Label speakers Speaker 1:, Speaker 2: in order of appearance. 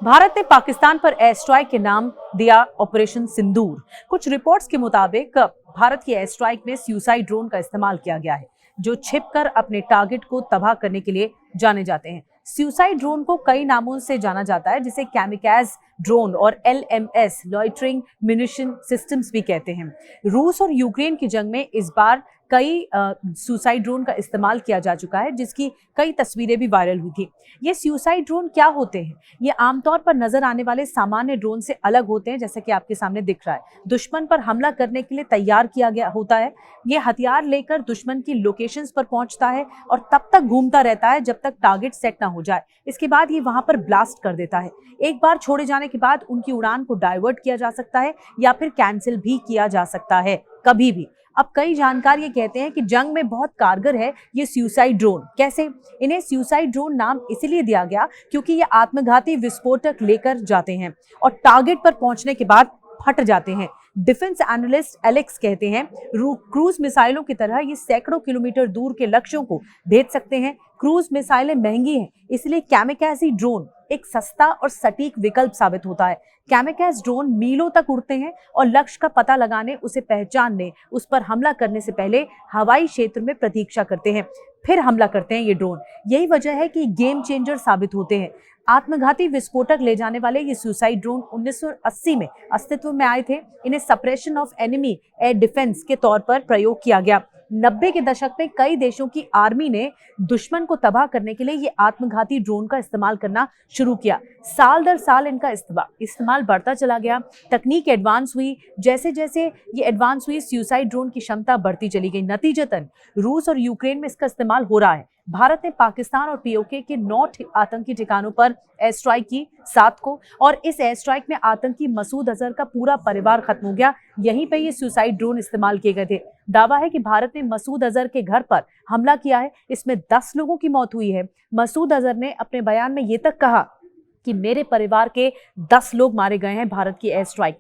Speaker 1: भारत ने पाकिस्तान पर air strike के नाम दिया ऑपरेशन सिंदूर। कुछ रिपोर्ट्स के मुताबिक भारत की एयर स्ट्राइक में सुसाइड ड्रोन का इस्तेमाल किया गया है, जो छिपकर अपने टारगेट को तबाह करने के लिए जाने जाते हैं। सुसाइड ड्रोन को कई नामों से जाना जाता है, जिसे कैमिकाज़ ड्रोन और LMS लॉइटरिंग म्यूनिशन सिस्टम्स भी कहते हैं। रूस और यूक्रेन की जंग में इस बार कई सुसाइड ड्रोन का इस्तेमाल किया जा चुका है, जिसकी कई तस्वीरें भी वायरल हुई थी। ये सुसाइड ड्रोन क्या होते हैं? ये आमतौर पर नजर आने वाले सामान्य ड्रोन से अलग होते हैं, जैसे कि आपके सामने दिख रहा है। दुश्मन पर हमला करने के लिए तैयार किया गया होता है। ये हथियार लेकर दुश्मन की लोकेशंस पर पहुंचता है और तब तक घूमता रहता है जब तक टारगेट सेट ना हो जाए। इसके बाद ये वहां पर ब्लास्ट कर देता है। एक बार छोड़े जाने के बाद उनकी उड़ान को डाइवर्ट किया जा सकता है या फिर कैंसिल भी किया जा सकता है, कभी भी। अब कई जानकार ये कहते हैं कि जंग में बहुत कारगर है ये सुसाइड ड्रोन। कैसे? इन्हें सुसाइड ड्रोन नाम इसलिए दिया गया क्योंकि ये आत्मघाती विस्फोटक लेकर जाते हैं और टारगेट पर पहुंचने के बाद फट जाते हैं। डिफेंस एनालिस्ट एलेक्स कहते हैं, क्रूज मिसाइलों की तरह ये सैकड़ों किलोमीटर दूर के लक्ष्यों को भेद सकते हैं। क्रूज मिसाइलें महंगी हैं, इसलिए कैमिकाज़ी ड्रोन एक सस्ता और सटीक विकल्प साबित होता है। कैमिकाज़ ड्रोन मीलों तक उड़ते हैं और लक्ष्य का पता लगाने, उसे पहचानने, उस पर हमला करने से पहले हवाई क्षेत्र में प्रतीक्षा करते हैं, फिर हमला करते हैं ये ड्रोन। यही वजह है कि गेम चेंजर साबित होते हैं। आत्मघाती विस्फोटक ले जाने वाले ये सुसाइड ड्रोन 1980 में अस्तित्व में आए थे। इन्हें suppression of enemy air defence के तौर पर प्रयोग किया गया। 90 के दशक में कई देशों की आर्मी ने दुश्मन को तबाह करने के लिए ये आत्मघाती ड्रोन का इस्तेमाल करना शुरू किया। साल दर साल इनका इस्तेमाल बढ़ता चला गया। तकनीक एडवांस हुई। जैसे जैसे ये एडवांस हुई, सुसाइड ड्रोन की क्षमता बढ़ती चली गई। नतीजतन रूस और यूक्रेन में इसका इस्तेमाल हो रहा है। भारत ने पाकिस्तान और POK के 9 आतंकी ठिकानों पर एयर स्ट्राइक की 7 को, और इस एयर स्ट्राइक में आतंकी मसूद अजहर का पूरा परिवार खत्म हो गया। यहीं पे ये सुसाइड ड्रोन इस्तेमाल किए गए थे। दावा है कि भारत ने मसूद अजहर के घर पर हमला किया है। इसमें 10 लोगों की मौत हुई है। मसूद अजहर ने अपने बयान में ये तक कहा कि मेरे परिवार के 10 लोग मारे गए हैं भारत की एयर स्ट्राइक